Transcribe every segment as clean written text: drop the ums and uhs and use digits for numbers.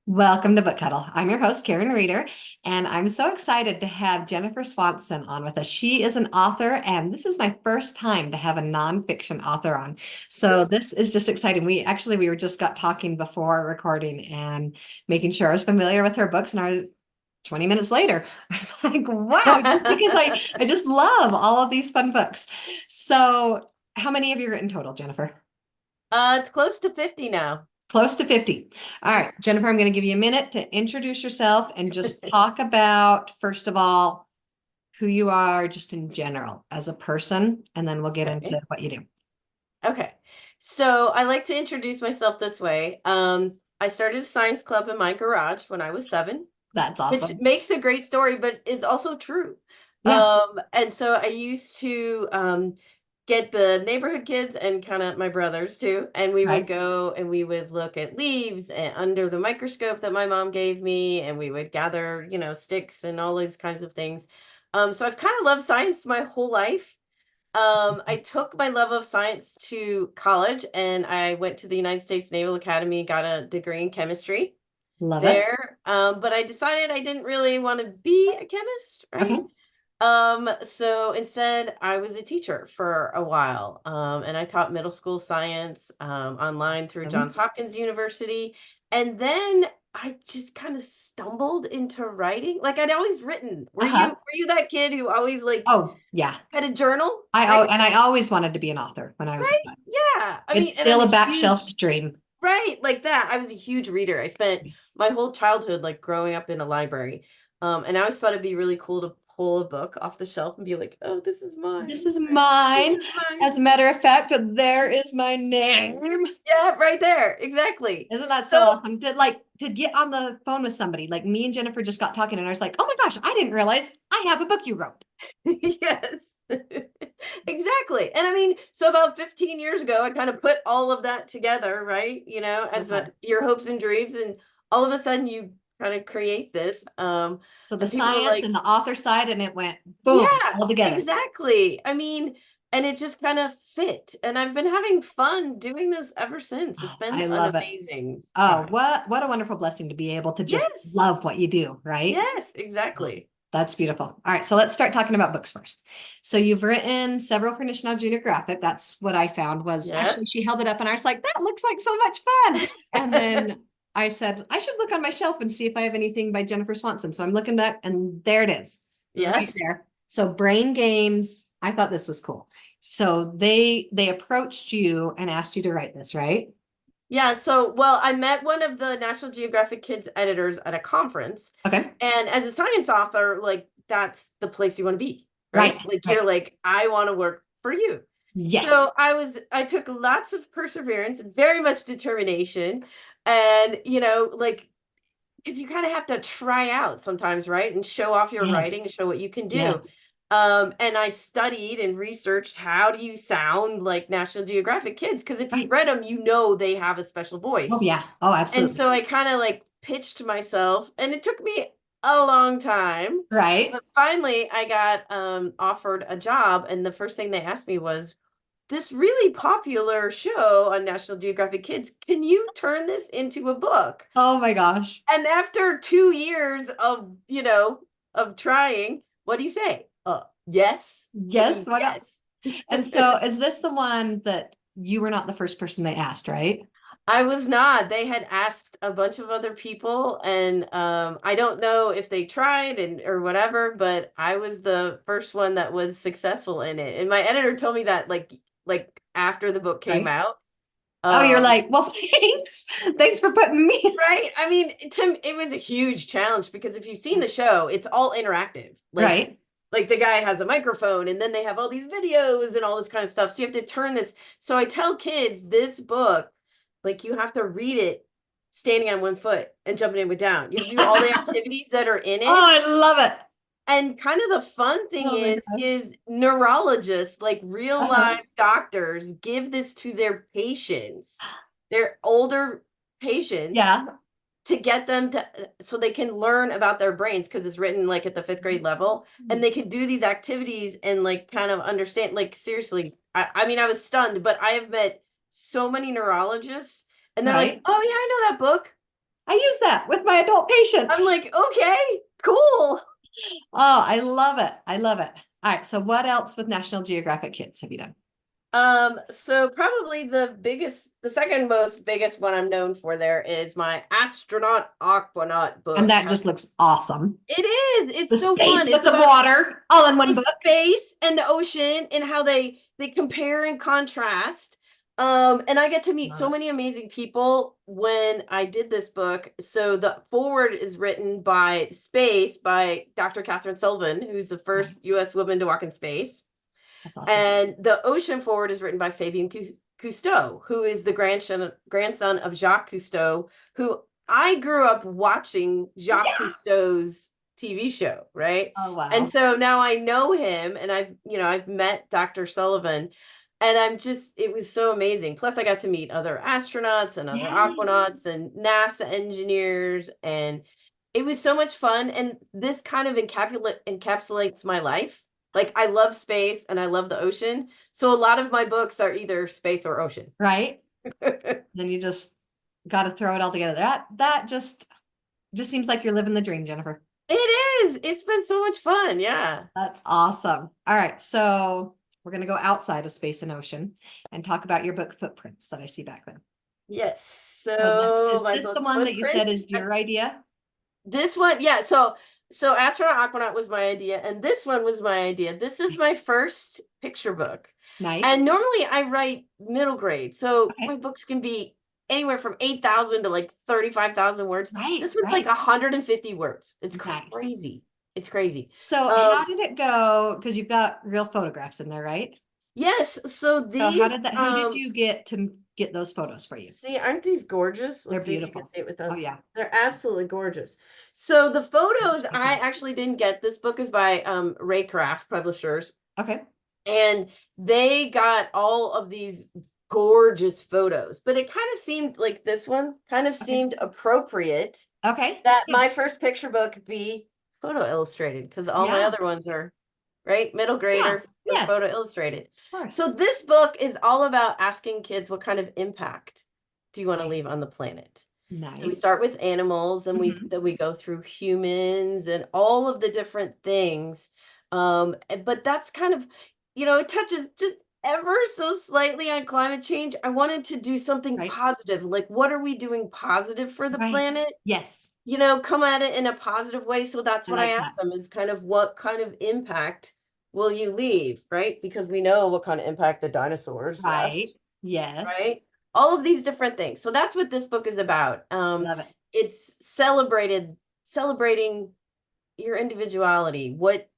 Welcome to Book Huddle. I'm your host, Karen Reader, and I'm so excited to have Jennifer Swanson on with us. She is an author, and this is my first time to have a nonfiction author on. So this is just exciting. We were just got talking before recording and making sure I was familiar with her books, and I was 20 minutes later, I was like, wow, just because I just love all of these fun books. So how many have you written total, Jennifer? It's close to 50 now. Close to 50. All right, Jennifer, I'm going to give you a minute to introduce yourself and just talk about, first of all, who you are just in general as a person, and then we'll get into Okay. what you do. Okay. So I like to introduce myself this way. I started a science club in my garage when I was 7, That's which awesome. makes a great story, but is also true. Yeah. And so I used to get the neighborhood kids and kind of my brothers too, and we would Right. go and we would look at leaves and under the microscope that my mom gave me, and we would gather, sticks and all these kinds of things. So I've kind of loved science my whole life. I took my love of science to college and I went to the United States Naval Academy, got a degree in chemistry Love it. there. But I decided I didn't really want to be a chemist, right? Okay. So instead I was a teacher for a while. And I taught middle school science online through Johns Hopkins University. And then I just kind of stumbled into writing. Like I'd always written. Were you Uh-huh. were you that kid who always like Oh, yeah. had a journal, I right? and I always wanted to be an author when I was a Right? child. Yeah. I It's mean, and I'm still a a back shelf huge, dream. right, like that. I was a huge reader. I spent Yes. my whole childhood like growing up in a library. And I always thought it'd be really cool to pull a book off the shelf and be like, oh, this is This mine. is Right? This mine. is mine. As a matter of fact, there is my name. Yeah, right there. Exactly. Isn't that so So, awesome? To get on the phone with somebody, like me and Jennifer just got talking, and I was like, "Oh my gosh, I didn't realize I have a book you wrote." yes. Exactly. And I mean, so about 15 years ago, I kind of put all of that together, right? As Uh-huh. your hopes and dreams, and all of a sudden you kind of create this. So the And people are science like, and the author side, and it went boom yeah, all together. exactly. I mean, and it just kind of fit. And I've been having fun doing this ever since. It's Oh, been I an love it. amazing Oh, time. what a wonderful blessing to be able to just Yes. love what you do, right? Yes, Oh, exactly. that's beautiful. All right, so let's start talking about books first. So you've written several for National Geographic. That's what I found was Yeah. actually she held it up and I was like, that looks like so much fun. And then I said, I should look on my shelf and see if I have anything by Jennifer Swanson. So I'm looking back and there it is, right Yes. there. So Brain Games, I thought this was cool. So they approached you and asked you to write this, right? Yeah, so well, I met one of the National Geographic Kids editors at a conference, Okay. and as a science author, like that's the place you want to be, Right. right? Like Right. you're like, I want to work for you. Yeah. So I took lots of perseverance, very much determination, and like because you kind of have to try out sometimes, right? And show off your writing and Yes. show what you can Yes. do. And I studied and researched how do you sound like National Geographic Kids? Because if you've Right. read them, you know they have a special Oh voice. yeah. Oh, And absolutely. so I kind of like pitched myself, and it took me a long time. Right. But finally, I got offered a job, and the first thing they asked me was, this really popular show on National Geographic Kids, can you turn this into a book? Oh my gosh. And after 2 years of trying, what do you say? Yes. I Yes, mean, why not? yes. And so is this the one that you were not the first person they asked, right? I was not. They had asked a bunch of other people, and I don't know if they tried and or whatever, but I was the first one that was successful in it. And my editor told me that like after the book came Right. out. Oh, you're Um, like, well, thanks. Thanks for putting me. right? I mean, it was a huge challenge because if you've seen the show, it's all interactive. Right. Like the guy has a microphone and then they have all these videos and all this kind of stuff. So you have to turn this. So I tell kids this book, like you have to read it standing on one foot and jumping in with down. You have to do all the Oh, activities that are in it. I love it. And kind of the fun thing Oh my gosh. is neurologists, like real Uh-huh. life doctors, give this to their patients, their older patients, Yeah. to get them to so they can learn about their brains because it's written like at the fifth grade level, and they can do these activities and like kind of understand. Like seriously, I mean I was stunned, but I have met so many neurologists and they're like, Right. oh yeah, I know that book. I use that with my adult patients. I'm like, okay, cool. Oh, I love it. I love it. All right. So what else with National Geographic Kids have you done? So probably the second most biggest one I'm known for there is my astronaut aquanaut And book. that just looks awesome. It is. It's The so space fun. with It's the about water all in one it's book. space and the ocean and how they compare and contrast. And I get to meet Love so it. many amazing people when I did this book. So the forward is written by Space by Dr. Catherine Sullivan, who's the Right. first US woman to walk in space. That's awesome. And the ocean forward is written by Fabien Cousteau, who is the grandson of Jacques Cousteau, who I grew up watching Jacques Yeah. Cousteau's TV show, right? Oh, And wow. so now I know him and I've met Dr. Sullivan and it was so amazing. Plus I got to meet other astronauts and other Yeah. aquanauts and NASA engineers and it was so much fun and this kind of encapsulates my life. Like I love space and I love the ocean. So a lot of my books are either space or ocean. Right. Then you just got to throw it all together. That just seems like you're living the dream, Jennifer. It is. It's been so much fun. Yeah. That's awesome. All right. So we're going to go outside of space and ocean and talk about your book Footprints that I see back there. Yes. So So is my this the book one that you said Footprints. is your idea? This one, yeah. So Astronaut Aquanaut was my idea, and this one was my idea. This is my first picture book. Nice. And normally I write middle grade. So my Okay. books can be anywhere from 8,000 to like 35,000 words. Right. This one's like Right. 150 words. It's Nice. crazy. It's crazy. So Um, how did it go? Because you've got real photographs in there, right? yes, so So how these did that, who did you get to get those photos for you? see, aren't these gorgeous? They're Let's see if you can beautiful. see it with Oh them. yeah. They're absolutely gorgeous. So the photos Okay. I actually didn't get. This book is by Raycraft Publishers. Okay. And they got all of these gorgeous photos, but it kind of seemed like this one kind of Okay. seemed appropriate Okay. that Yeah. my first picture book be photo illustrated because all my Yeah. other ones are right middle Yeah. grader or Yes. photo illustrated. Of course. So this book is all about asking kids what kind of impact do you want to leave Nice. on the planet. So we Nice. start with animals and Mhm. we go through humans and all of the different things. But that's kind of, it touches just ever so slightly on climate change. I wanted to do something Right. positive. Like, what are we doing positive for the Right. planet? Yes. Come at it in a positive way. So that's I what I like that. asked them is kind of what kind of impact will you leave, right? Because we know what kind of impact the dinosaurs Right. left, Yes. right? All of these different things. So that's what this book is about. Love it. It's celebrating your individuality, what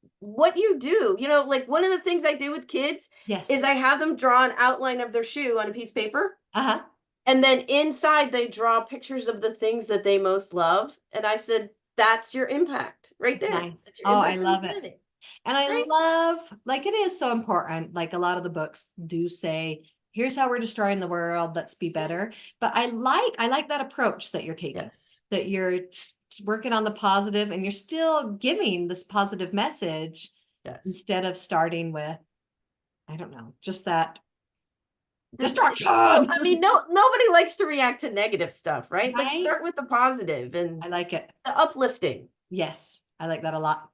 you do. Like one of the things I do with kids is Yes. I have them draw an outline of their shoe on a piece of paper. Uh-huh. And then inside they draw pictures of the things that they most love. And I said, that's your impact right there. Nice. That's your Oh, I impact on the love it. planet. And I Right? love, like, it is so important. Like, a lot of the books do say, here's how we're destroying the world, let's be better. But I like that approach that you're taking, Yes. that you're working on the positive and you're still giving this positive message Yes. instead of starting with, I don't know, just that Well, destruction. I mean, nobody likes to react to negative stuff, right? Like Right? start with the positive and I like it. the uplifting. Yes, I like that a lot.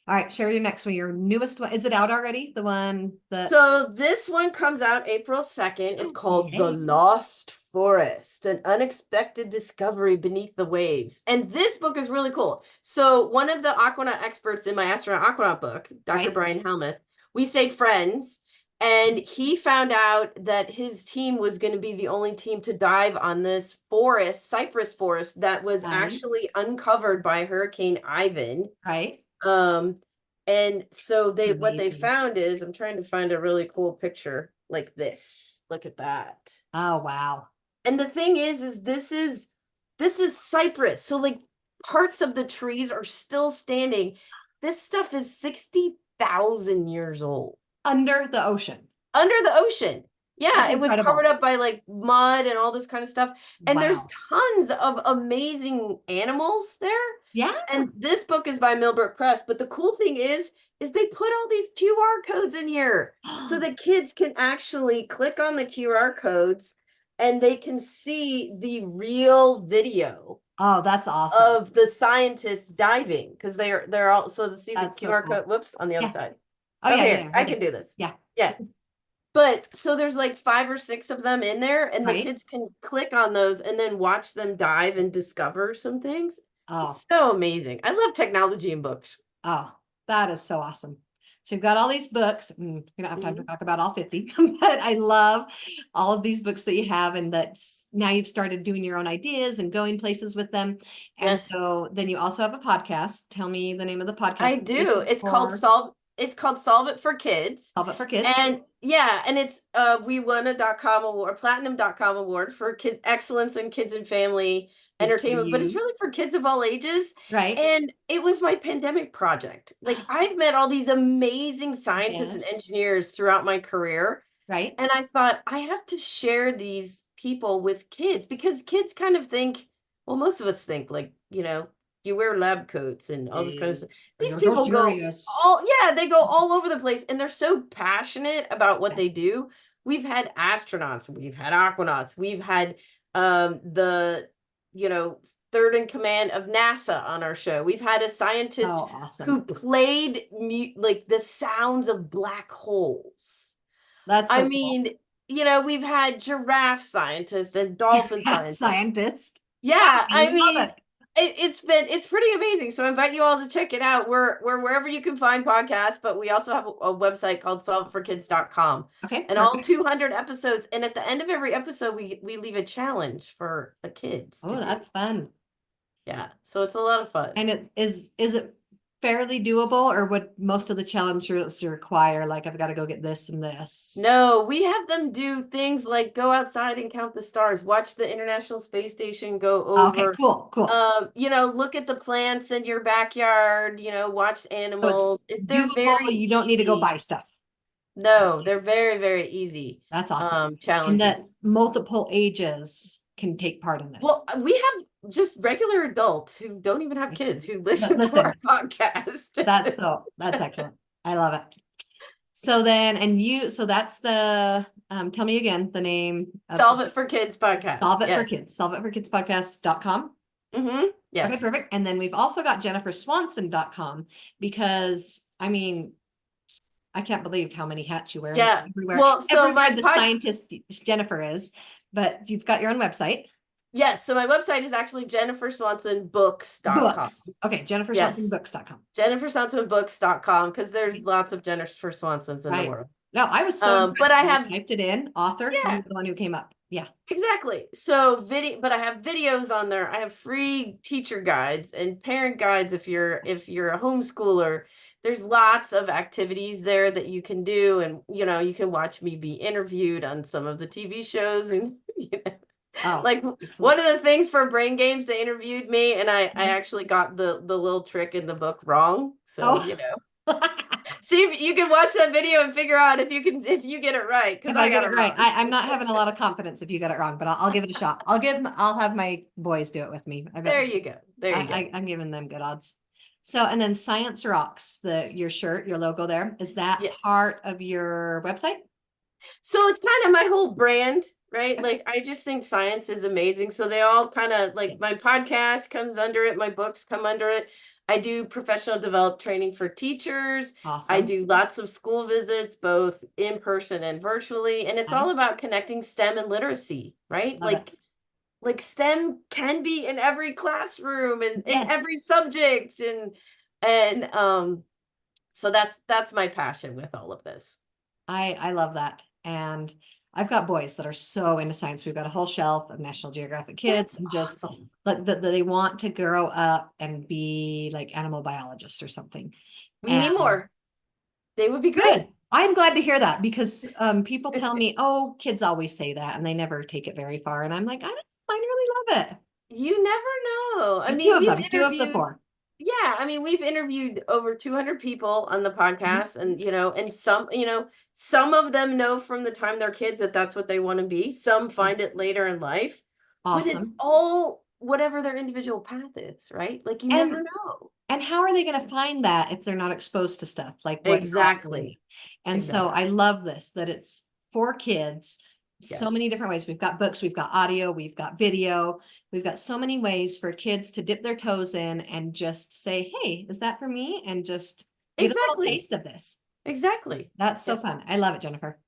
All right, share your next one, your newest one. Is it out already? The one that, So this one comes out April 2nd. It's called The yay. Lost Forest, an unexpected discovery beneath the waves. And this book is really cool. So one of the Aquanaut experts in my Astronaut Aquanaut book, Dr. Right? Brian Helmuth, we stayed friends. And he found out that his team was going to be the only team to dive on this forest, cypress forest, that was Nice. actually uncovered by Hurricane Ivan. Right? Um, and so what they Amazing. found is I'm trying to find a really cool picture like this. Look at that. Oh, wow. And the thing is this is cypress. So like parts of the trees are still standing. This stuff is 60,000 years old. Under the ocean. Under the ocean. That's Yeah, it was covered incredible. up by like mud and all this kind of stuff. And there's Wow. tons of amazing animals there. Yeah. And this book is by Millbrook Press. But the cool thing is they put all these QR codes in here so the kids can actually click on the QR codes and they can see the real video Oh, that's awesome. of the scientists diving because they're all so see the That's so QR cool. code. Whoops, on the other Yeah. side. Oh Oh, yeah, here, yeah, I right can there. do this. Yeah. Yeah. But so there's like 5 or 6 of them in there, and the Right. kids can click on those and then watch them dive and discover some things. Oh, It's so amazing. I love technology in books. oh, that is so awesome. So you've got all these books, and we don't have time to Mhm. talk about all 50, but I love all of these books that you have, and that's now you've started doing your own ideas and going places with them. And Yes, so then you also have a podcast. Tell me the name of the I podcast. do. For It's called Solve It for Kids. Solve It for Kids. And yeah, and it's we won a .com award, platinum.com award for kids excellence in kids and family Good for entertainment, but it's you. really for kids of all ages. Right. And it was my pandemic project. Like I've met all these amazing scientists and Yes. engineers throughout my career. Right. And I thought I have to share these people with kids because kids kind of think, well, most of us think like, you wear lab coats and all this kind of They stuff. are These you're so people go serious. yeah, they go all over the place and they're so passionate about what they do. We've had astronauts, we've had aquanauts, we've had the you know third in command of NASA on our show. We've had a scientist Oh, awesome. who played like the sounds of black holes. That's I so cool. mean, we've had giraffe scientists and dolphin Giraffe scientists. scientist. Yeah, I I love mean, it. it's pretty amazing. So I invite you all to check it out. We're wherever you can find podcasts, but we also have a website called solveforkids.com. Okay, And all perfect. 200 episodes. And at the end of every episode, we leave a challenge for the kids to Oh, do. that's fun. Yeah. So it's a lot of fun. And is it fairly doable, or would most of the challenges require like I've got to go get this and this? No, we have them do things like go outside and count the stars, watch the International Space Station go Okay, over, cool, cool. look at the plants in your backyard, watch So it's animals. They're doable. very You don't need to go easy. buy stuff. No, they're very, very easy That's awesome. And that challenges. multiple ages can take part in this. Well, we have just regular adults who don't even have kids who But listen to listen, our podcast. that's excellent. I love it. So then, so that's the, tell me again, the name of Solve It for Kids podcast. Solve It for Yes. Kids, solveitforkidspodcast.com. Okay, Yes. perfect. And then we've also got jenniferswanson.com because I mean, I can't believe how many hats you wear and Yeah. everywhere, Well, so everywhere my the pod scientist Jennifer is, but you've got your own website. Yes, so my website is actually jenniferswansonbooks.com. Books. Okay, Yes, jenniferswansonbooks.com. jenniferswansonbooks.com because there's lots of Jennifer Swansons in the Right. world. No, I was so But impressed I when I have typed it in, author, you yeah, were the one who came up. Yeah. exactly. So but I have videos on there. I have free teacher guides and parent guides if you're a homeschooler. There's lots of activities there that you can do, and you can watch me be interviewed on some of the TV shows and Oh, like excellent. one of the things for brain games they interviewed me and I Mhm. actually got the little trick in the book wrong, so Oh. see if you can watch that video and figure out if you get it right because If I I get got it it right, wrong. I'm not having a lot of confidence if you get it wrong, but I'll give it a shot. I'll have my boys do it with me. I bet There you go, there you go. I'm giving them good odds. So, and then Science Rocks, your shirt, your logo there, is that Yes, part of your website? so it's kind of my whole brand, right? Like I just think science is amazing, so they all kind of like my podcast comes under it, my books come under it. I do professional developed training for teachers. I Awesome. do lots of school visits, both in person and virtually, and it's Okay. all about connecting STEM and literacy, right? Love it. Like STEM can be in every classroom and in Yes. every subject, and so that's my passion with all of this. I love that. And I've got boys that are so into science. We've got a whole shelf of National Geographic kids That's and just awesome. like that they want to grow up and be like animal biologists or something. We need And more. They would be great. good. I'm glad to hear that because people tell me, oh, kids always say that and they never take it very far. And I'm like, I really love it. You never know. I But two mean, of we've them, two of the interviewed, four. yeah, I mean, we've interviewed over 200 people on the Mhm. podcast, and and some of them know from the time they're kids that that's what they want to be. Some Yeah. find it later in life, but it's Awesome. all whatever their individual path is, right? Like you never And know. how are they going to find that if they're not exposed to stuff like what you're Exactly. offering? And so Exactly. I love this that it's for kids So Yes. many different ways. We've got books, we've got audio, we've got video, we've got so many ways for kids to dip their toes in and just say, hey, is that for me? And just get a little Exactly. taste of this. Exactly. That's so Yeah. fun. I love it, Jennifer.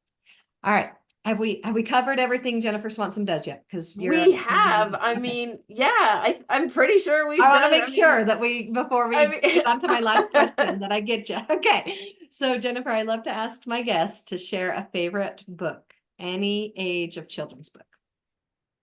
All right. Have we covered everything Jennifer Swanson does yet? Because you're We have. I okay. mean, yeah, I'm pretty sure I we've want to done. make sure that before I we get on to my last mean, question, that I get you. Okay. So, Jennifer, I love to ask my guests to share a favorite book, any age of children's book.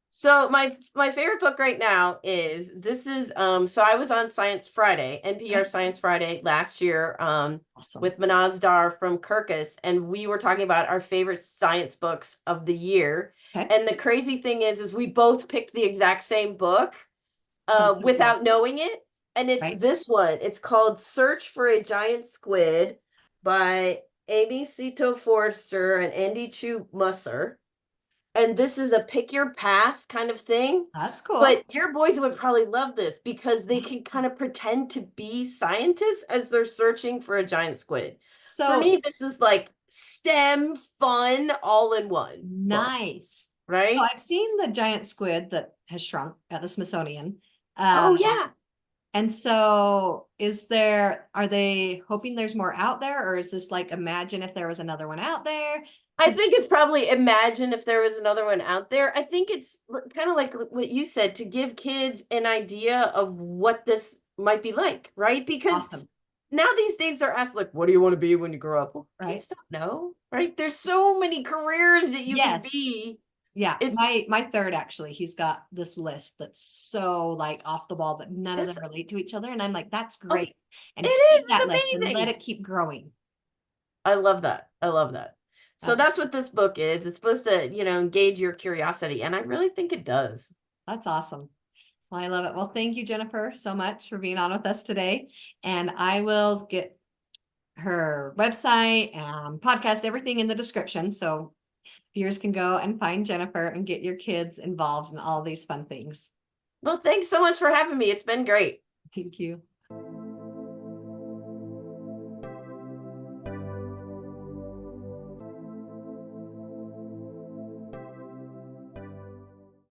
So my favorite book right now is so I was on Science Friday, NPR Okay. Science Friday last year Awesome. with Manaz Dar from Kirkus, and we were talking about our favorite science books of the year. Okay. And the crazy thing is we both picked the exact same book That's so cool. without knowing it. And it's Right? this one. It's called Search for a Giant Squid by Amy Sito Forster and Andy Chu Musser. And this is a pick your path kind of thing. That's cool. But your boys would probably love this because they can kind of pretend to be scientists as they're searching for a giant squid. For So me, this is like STEM fun all in one book, nice. So right? I've seen the giant squid that has shrunk at the Smithsonian. Oh, yeah. And so are they hoping there's more out there, or is this like imagine if there was another one out there? I think it's probably imagine if there was another one out there. I think it's kind of like what you said to give kids an idea of what this might be like, right? Because Awesome, now these days they're asked like, what do you want to be when you grow up? Well, right? kids don't know, right? There's so many careers that you could Yes. be. Yeah, It's my third actually, he's got this list that's so like off the ball that none of them this relate to each other. And I'm like, that's oh, great. it And is, keep that list it's and let amazing. it keep growing. I love that. I love that. So That's that's what this book is. It's supposed to, engage your curiosity, and I really think it does. that's awesome. Well, I love it. Well, thank you, Jennifer, so much for being on with us today. And I will get her website and podcast, everything in the description. So viewers can go and find Jennifer and get your kids involved in all these fun things. Well, thanks so much for having me. It's been great. Thank you.